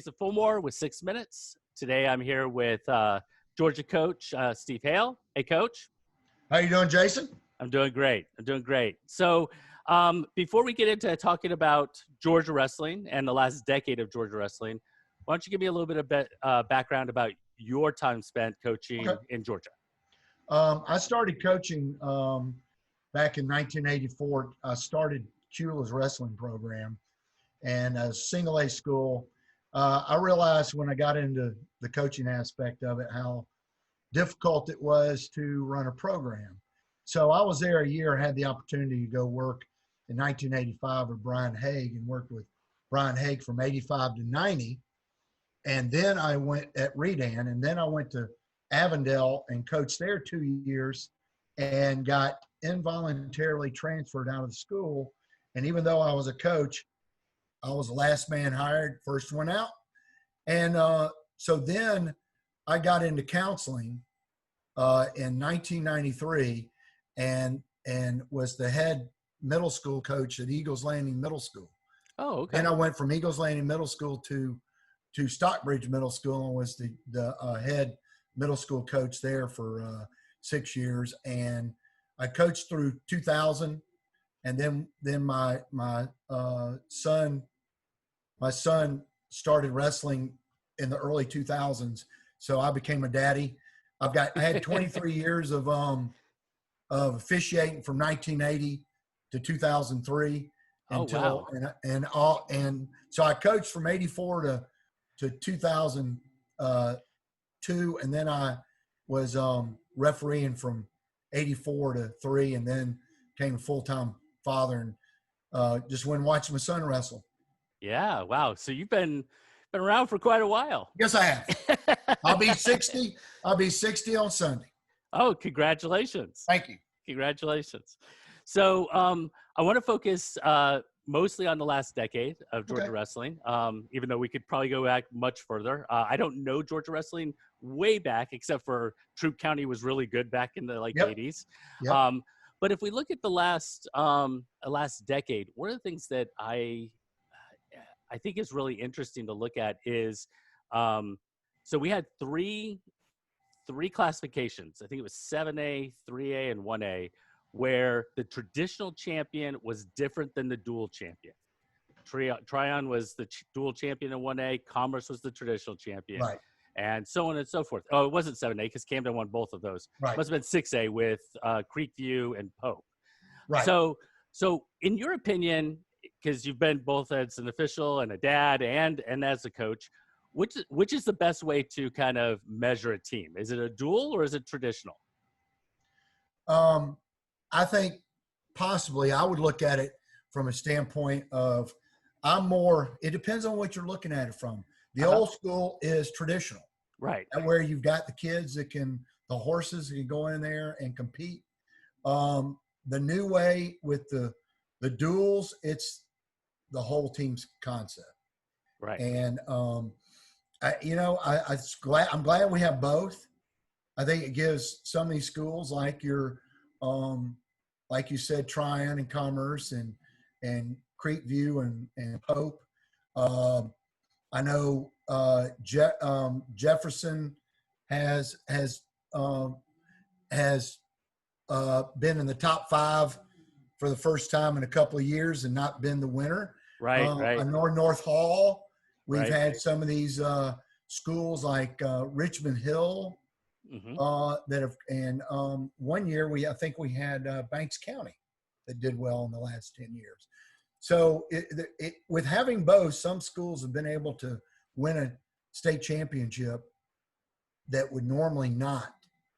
Jason Fulmore with 6 Minutes. Today I'm here with Georgia coach Steve Hale. Hey, Coach. How you doing, Jason? I'm doing great. So before we get into talking about Georgia wrestling and the last decade of Georgia wrestling, why don't you give me a little bit of background about your time spent coaching in Georgia? I started coaching back in 1984. I started Cula's wrestling program, and a single A school. I realized when I got into the coaching aspect of it how difficult it was to run a program. So I was there a year, had the opportunity to go work in 1985 with Brian Haig and worked with Brian Haig from 85 to 90. And then I went at Redan, and then I went to Avondale and coached there 2 years and got involuntarily transferred out of the school. And even though I was a coach, I was the last man hired, first one out. And so then I got into counseling in 1993 and was the head middle school coach at Eagles Landing Middle School. Oh, okay. Then I went from Eagles Landing Middle School to Stockbridge Middle School and was the head middle school coach there for 6 years. And I coached through 2000. And then my son started wrestling in the early 2000s. So I became a daddy. I had 23 years of officiating from 1980 to 2003 until, wow. and so I coached from 84 to 2002. And then I was refereeing from 84 to 3, and then became a full-time father and just went and watched my son wrestle. Yeah. Wow. So you've been around for quite a while. Yes, I have. I'll be 60. I'll be 60 on Sunday. Oh, congratulations. Thank you. Congratulations. So I want to focus mostly on the last decade of Georgia wrestling, even though we could probably go back much further. I don't know Georgia wrestling way back, except for Troup County was really good back in the 80s. Yep. But if we look at the last decade, one of the things that I think is really interesting to look at is, so we had three classifications. I think it was 7A, 3A, and 1A, where the traditional champion was different than the dual champion. Tryon was the dual champion in 1A. Commerce was the traditional champion. Right. And so on and so forth. Oh, it wasn't 7A because Camden won both of those. Right. It must have been 6A with Creekview and Pope. Right. So in your opinion, because you've been both as an official and a dad and as a coach, which is the best way to kind of measure a team? Is it a dual or is it traditional? I think possibly I would look at it from a standpoint of it depends on what you're looking at it from. The old school is traditional. Right. Where you've got the kids the horses that can go in there and compete. The new way with the duels, it's the whole team's concept. Right. And, I'm glad we have both. I think it gives some of these schools like like you said, Tryon and Commerce and Creekview and Pope. I know Jefferson has been in the top 5 for the first time in a couple of years and not been the winner. Right. I know North Hall. We've had some of these schools like Richmond Hill that have, and 1 year I think we had Banks County that did well in the last 10 years. So with having both, some schools have been able to win a state championship that would normally not.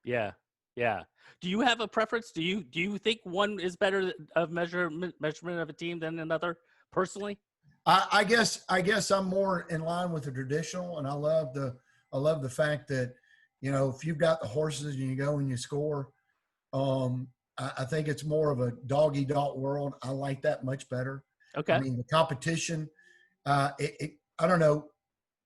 Yeah. Yeah. Do you have a preference? Do you think one is better of measurement of a team than another personally? I guess I'm more in line with the traditional, and I love the fact that, if you've got the horses and you go and you score, I think it's more of a dog-eat-dog world. I like that much better. Okay. I mean, the competition, I don't know.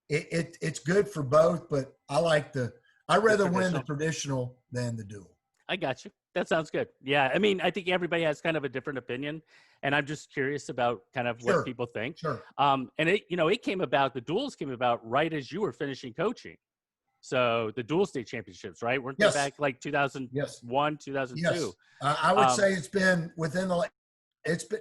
It's good for both, but I'd rather win the traditional than the dual. I got you. That sounds good. Yeah. I mean, I think everybody has kind of a different opinion, and I'm just curious about kind of what Sure, people think. sure. And it came about, the duels came about right as you were finishing coaching. So the dual state championships, right? Weren't they Yes, back like yes, 2001, 2002? yes. I would Um, say it's been within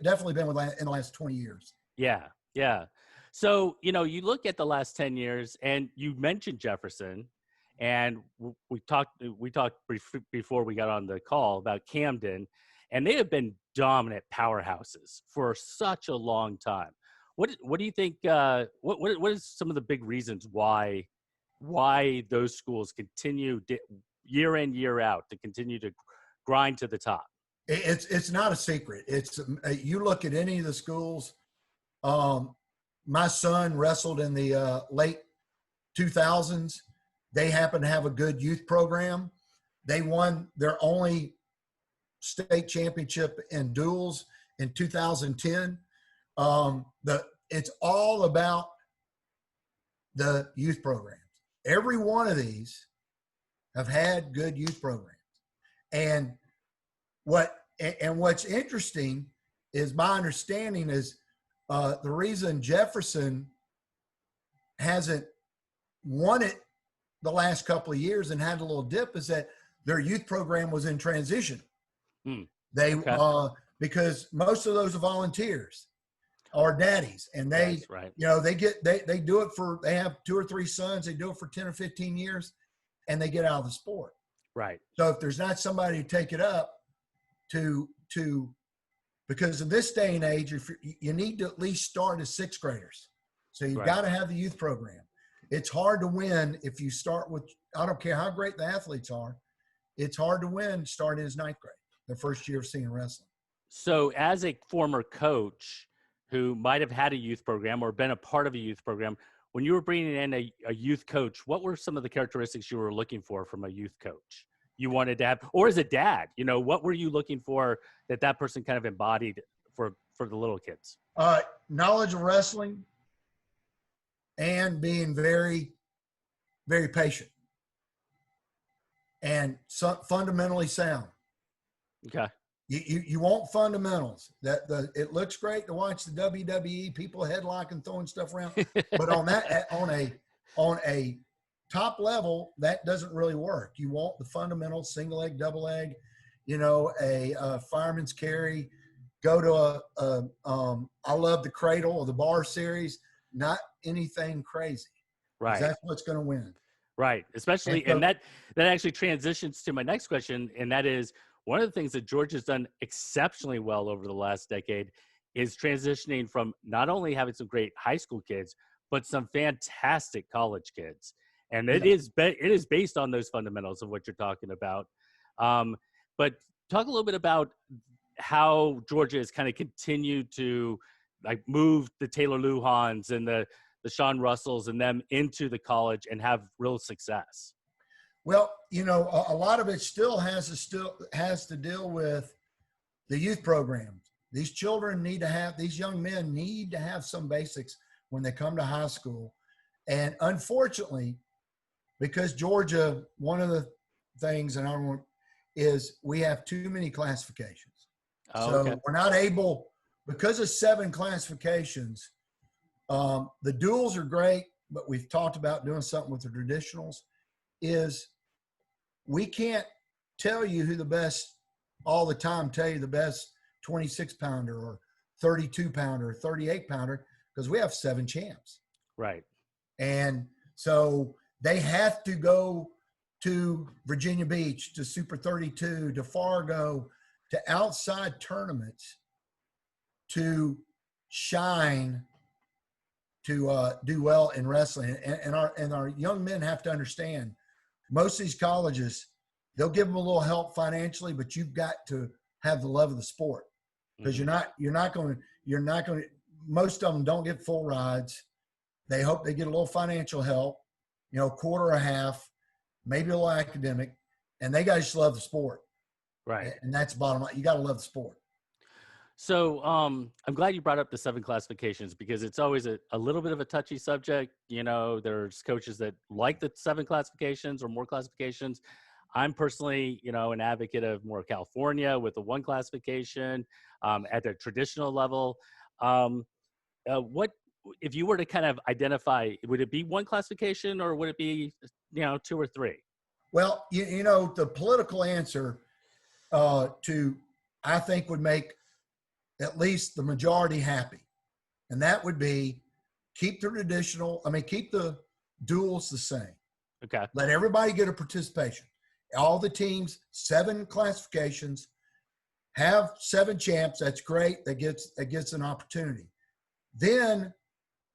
definitely been in the last 20 years. yeah. Yeah. So, you look at the last 10 years and you mentioned Jefferson, and we talked before we got on the call about Camden, and they have been dominant powerhouses for such a long time. What do you think, what is some of the big reasons why those schools continue year in, year out to continue to grind to the top? It's not a secret. It's you look at any of the schools. Um, my son wrestled in the late 2000s. They happen to have a good youth program. They won their only state championship in duels in 2010. It's all about the youth programs. Every one of these have had good youth programs, and what's interesting is my understanding is the reason Jefferson hasn't won it the last couple of years and had a little dip is that their youth program was in transition. Hmm. They Okay. because most of those are volunteers or daddies, and they That's right. they do it for, they have 2 or 3 sons, they do it for 10 or 15 years, and they get out of the sport. Right. So if there's not somebody to take it up to because in this day and age, if you need to at least start as 6th graders, so you've Right. got to have the youth program. It's hard to win if you start with, I don't care how great the athletes are, it's hard to win starting as 9th grade, the first year of seeing wrestling. So, as a former coach who might have had a youth program or been a part of a youth program, when you were bringing in a youth coach, what were some of the characteristics you were looking for from a youth coach you wanted to have? Or as a dad, what were you looking for that person kind of embodied for the little kids? Knowledge of wrestling and being very, very patient and fundamentally sound. Okay. You want fundamentals. It looks great to watch the WWE, people headlocking, throwing stuff around, but on a top level, that doesn't really work. You want the fundamentals: single leg, double leg, a fireman's carry. Go to I love the cradle or the bar series. Not anything crazy. Right. That's what's going to win. Right. Especially, and that actually transitions to my next question, and that is, one of the things that Georgia's done exceptionally well over the last decade is transitioning from not only having some great high school kids, but some fantastic college kids. And it is based on those fundamentals of what you're talking about. But talk a little bit about how Georgia has kind of continued to like move the Taylor Luhans and the Sean Russells and them into the college and have real success. Well, a lot of it still has to deal with the youth programs. These young men need to have some basics when they come to high school. And unfortunately, because Georgia, one of the things, is we have too many classifications. Oh, so okay. We're not able, because of 7 classifications. The duels are great, but we've talked about doing something with the traditionals. We can't tell you who the best all the time, tell you the best 26 pounder or 32 pounder or 38 pounder, because we have 7 champs. Right. And so they have to go to Virginia Beach, to Super 32, to Fargo, to outside tournaments to shine, to do well in wrestling. And our young men have to understand, most of these colleges, they'll give them a little help financially, but you've got to have the love of the sport, because you're not going to, most of them don't get full rides. They hope they get a little financial help, quarter or half, maybe a little academic, and they got to just love the sport. Right. And that's the bottom line. You got to love the sport. So I'm glad you brought up the 7 classifications, because it's always a little bit of a touchy subject. There's coaches that like the 7 classifications or more classifications. I'm personally, an advocate of more California with the one classification at the traditional level. Um, what if you were to kind of identify? Would it be one classification, or would it be, two or three? Well, the political answer to, I think, would make at least the majority happy. And that would be keep the duels the same. Okay. Let everybody get a participation. All the teams, 7 classifications, have 7 champs. That's great. That gets an opportunity. Then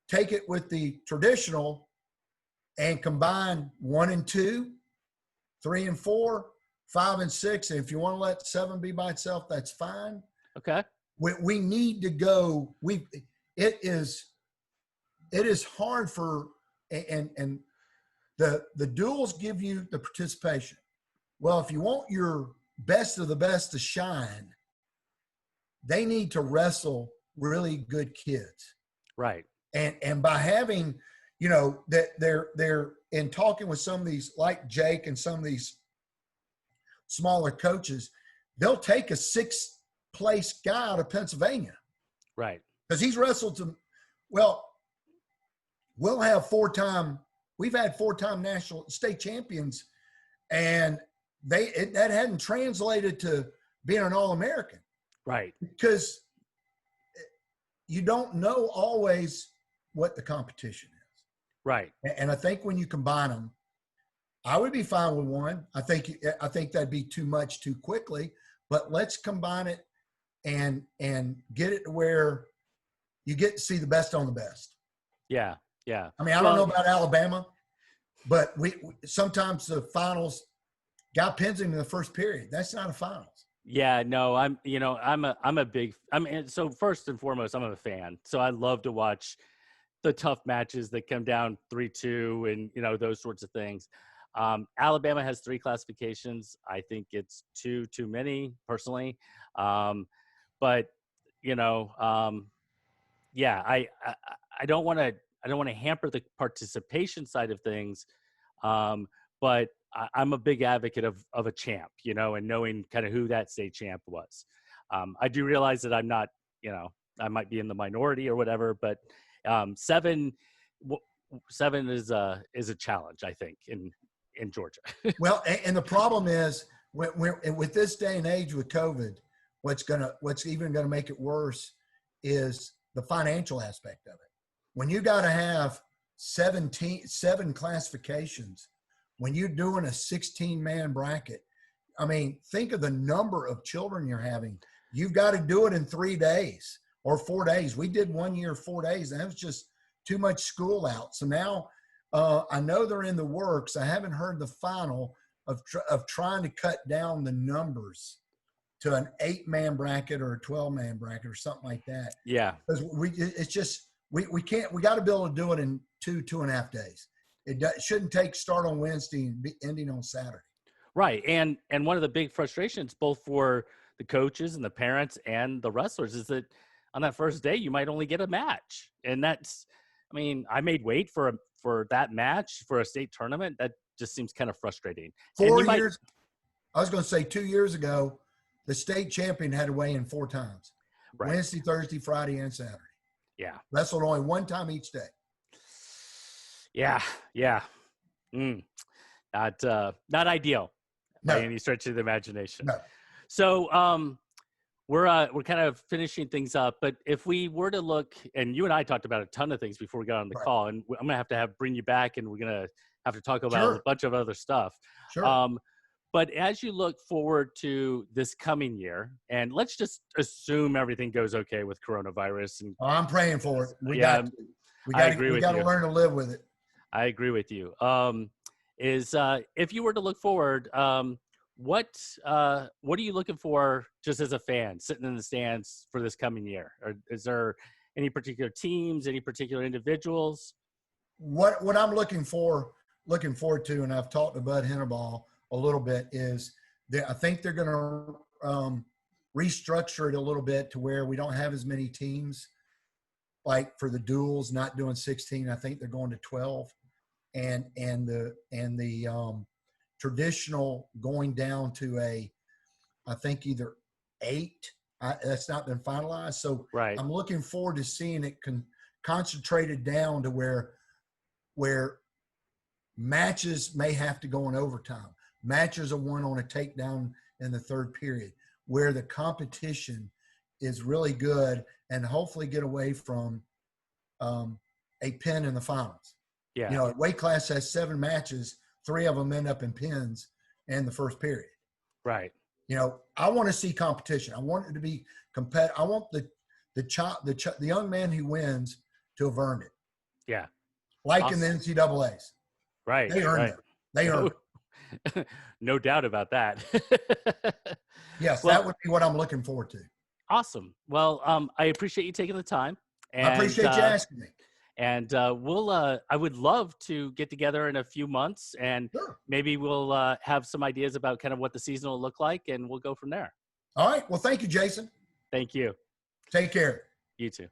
take it with the traditional and combine 1 and 2, 3 and 4, 5 and 6. And if you want to let 7 be by itself, that's fine. Okay. We need to go. It is hard for, and the duels give you the participation. Well, if you want your best of the best to shine, they need to wrestle really good kids. Right. And by having, that they're in talking with some of these, like Jake and some of these smaller coaches, they'll take a 6th place guy out of Pennsylvania. Right. Because he's wrestled to, well, we'll have we've had 4-time national state champions, and that hadn't translated to being an All-American. Right. Because you don't know always what the competition is. Right. And I think when you combine them, I would be fine with 1. I think that'd be too much too quickly, but let's combine it and get it to where you get to see the best on the best. Yeah. Yeah. I mean, I don't know about Alabama, but we sometimes the finals got pins in the first period. That's not a finals. Yeah, no, so first and foremost, I'm a fan. So I love to watch the tough matches that come down 3-2 and, those sorts of things. Alabama has 3 classifications. I think it's too many personally. But, yeah, I don't want to hamper the participation side of things. But I'm a big advocate of a champ, and knowing kind of who that state champ was. I do realize that I'm not, I might be in the minority or whatever, but 7 is a challenge, I think, in Georgia. Well, and the problem is with this day and age with COVID, what's even gonna make it worse is the financial aspect of it. When you got to have 7 classifications, when you're doing a 16-man bracket, I mean, think of the number of children you're having. You've got to do it in 3 days or 4 days. We did 1 year, 4 days, and that was just too much school out. So now I know they're in the works. I haven't heard the final of trying to cut down the numbers to an 8-man bracket or a 12-man bracket or something like that. Yeah. Because we can't, we got to be able to do it in 2.5 days. It shouldn't start on Wednesday and be ending on Saturday. Right. And one of the big frustrations, both for the coaches and the parents and the wrestlers, is that on that first day, you might only get a match. And that's, I mean, I made weight for that match for a state tournament. That just seems kind of frustrating. 4 years, I was going to say 2 years ago, the state champion had to weigh in 4 times. Right. Wednesday, Thursday, Friday, and Saturday. Yeah. Wrestled only 1 time each day. Yeah. Yeah. Not ideal by any stretch of the imagination. No. So we're kind of finishing things up, but if we were to look, and you and I talked about a ton of things before we got on the call, and I'm gonna have to bring you back, and we're gonna have to talk about a bunch of other stuff. Sure. But as you look forward to this coming year, and let's just assume everything goes okay with coronavirus, and I'm praying for it. We got to learn to live with it. I agree with you. If you were to look forward, what are you looking for just as a fan sitting in the stands for this coming year? Or is there any particular teams, any particular individuals? What I'm looking forward to, and I've talked to Bud Hennerball a little bit, is that I think they're going to restructure it a little bit to where we don't have as many teams. Like for the duels, not doing 16, I think they're going to 12. And the traditional going down to I think either 8. That's not been finalized. So Right. I'm looking forward to seeing it concentrated down to where matches may have to go in overtime. Matches are won on a takedown in the third period, where the competition is really good, and hopefully get away from a pin in the finals. Yeah. A weight class has 7 matches, 3 of them end up in pins in the first period. Right. I want to see competition. I want it to be competitive. I want the young man who wins to have earned it. Yeah. Like Awesome. in the NCAAs. Right. They earned it. They earned it. No doubt about that. Yes, Well, that would be what I'm looking forward to. awesome. Well, I appreciate you taking the time. I And appreciate you asking me. And I would love to get together in a few months, and Sure. maybe we'll have some ideas about kind of what the season will look like, and we'll go from there. All right. Well, thank you, Jason. Thank you. Take care. You too.